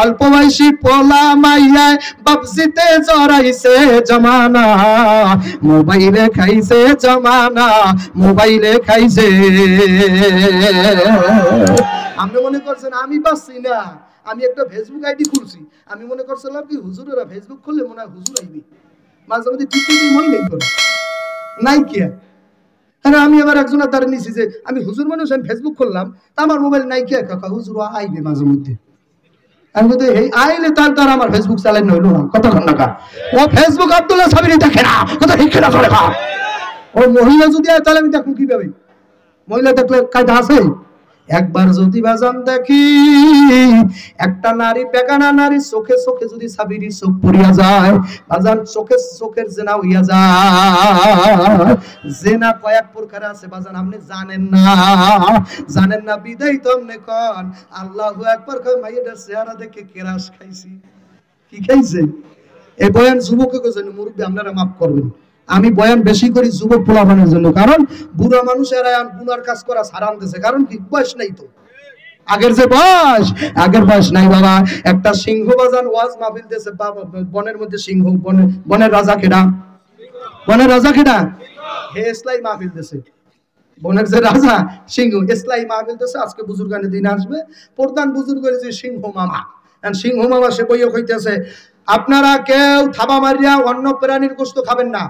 অল্প বয়সী পোলা মাইয়ায় বাপজিতে জড়াইছে জমানা, মোবাইলে খাইছে জমানা, মোবাইলে খাইছে। আপনি মনে করছেন আমি পাচ্ছি না, আমি একটা ফেসবুক আইডি খুলছি, আমি মনে করছিলাম কি হুজুরেরা ফেসবুক খুললে মনে হয় হুজুর আইবি, মাঝে মধ্যে ঠিক মই নেই করে নাই কি। হ্যাঁ, আমি আবার একজনের দ্বারা নিছি যে আমি হুজুর মানুষ, আমি ফেসবুক খুললাম, তা আমার মোবাইল নাই কি কাকা, হুজুর আইবে মাঝে মধ্যে। আমি বলতে এই আইলে তার আমার ফেসবুক চালাই নইলো না, কতক্ষণ টাকা ও ফেসবুক আব্দুল্লাহ সাবিরি দেখে না, কত ঠিক না করে ও মহিলা যদি আয় তাহলে আমি দেখুন কিভাবে, মহিলা দেখলে কায়দা আছে। একবার যদি বাজান দেখি একটা নারী, বেগানা নারী চোখে চোখে যদি সাবিরি চোখ পড়িয়া যায়, বাজান চোখের জেনা হইয়া যায়। জেনা কয়েক প্রকার আছে বাজান, আপনি জানেন না বিদায় তো আপনি কন আল্লাহু আকবার কয় মাইয়াটার চেহারা দেখে কেরাস খাইছি। কি খাইছে? এই বয়ান যুবকের জন্য, মুরব্বী আপনারা মাফ করবেন, আমি বয়ান বেশি করি যুবক পোলাপানের জন্য, কারণ বুড়া মানুষেরা গুনার কাজ করা ছাড়ান দিয়েছে, কারণ কি বয়স নাই তো, আগের বয়স নাই বাবা। একটা সিংহ বাজান ওয়াজ মাহফিল দিয়েছে, বনের মধ্যে সিংহ, বনের রাজা কেডা হে ইসলাই মাহফিল দিয়েছে, বনের যে রাজা সিংহ ইসলাই মাহফিল দিয়েছে। আজকে বুজুর্গানের দিন আসবে, প্রধান বুজুর্গ যে সিংহ মামা, সিংহ মামা সে বইয়ে কইতেছে আপনারা কেউ থাবা মারিয়া অন্য প্রাণীর গোশত খাবেন না।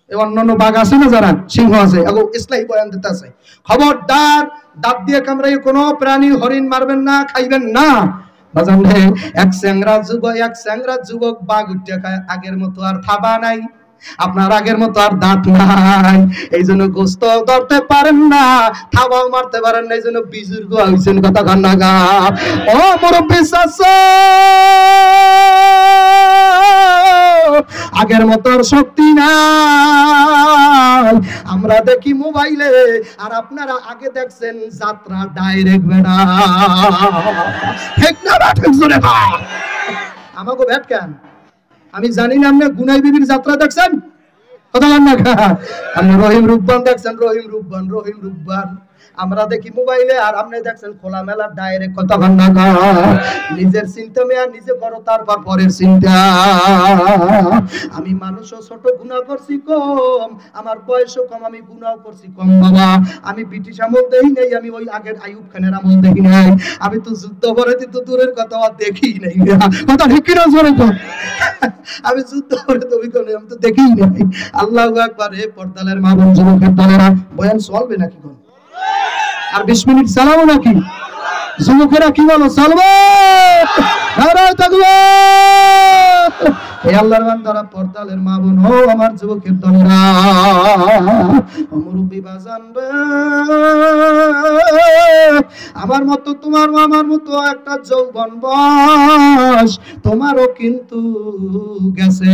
অন্যান্য বাঘ আছে না, যারা সিংহ আছে, ইসলামী বয়ান দিতে আছে, খবরদার দাঁত দিয়ে কামড়াই কোনো প্রাণী হরিণ মারবেন না, খাইবেন না। বাজান রে, এক স্যাংরা যুবক বাঘ উঠে খায়, আগের মতো আর থাবা নাই, আপনার আগের মতো আর দাঁত নাই, এই জন্য গোস্ত ধরতে পারেন না, থাবাও মারতে পারেন না, এই জন্য বিজুর্গ হয়েছেন। কথা কান্নাগা ও মুরব্বী চাচা, আগের মতো শক্তি নাই, আমরা দেখি মোবাইলে, আর আপনারা আগে দেখছেন যাত্রা ডাইরেক্ট বেড়া, ঠিক না? আমাকে ভেট কেন আমি জানি না, আপনি গুনাই বিবির যাত্রা দেখছেন? কথা বলেন না, আপনি রহিম রূপবান দেখছেন, রহিম রূপবান আমরা দেখি মোবাইলে, আর আপনি দেখছেন খোলামেলা ডাইরেক্ট। কথা বলেন না, নিজের চিন্তা মেয়া নিজে করো, তারপর পরের চিন্তা। আমি মানুষও ছোট, গুনাহ করছি কম, আমার বয়সও কম, আমি গুনাহ করছি কম বাবা। আমি ব্রিটিশ আমল দেখি নাই, আমি ওই আগের আইয়ুব খানের আমল দেখি নাই, আমি তো যুদ্ধ করে তো দূরের কথা দেখি নাই। কথা ঠিক কিনা জোরে কর, আমি যুদ্ধ করে তো আমি তো দেখি নাই। আল্লাহু আকবার। হে পর্দালের মা বোন, যুবকের দলেরা, বয়ান চলবে নাকি কোন আর 20 মিনিট চালাবো নাকি? যুবকেরা কি বলো, চলবে? নারায়ে তাকবীর। হে আল্লাহর বান্দারা, পর্দালের মা বোন, ও আমার যুবকের দলেরা, মুরব্বি বাজান রে, আমার মতো তোমার আমার মতো একটা যৌবন বয়স তোমারও কিন্তু গেছে।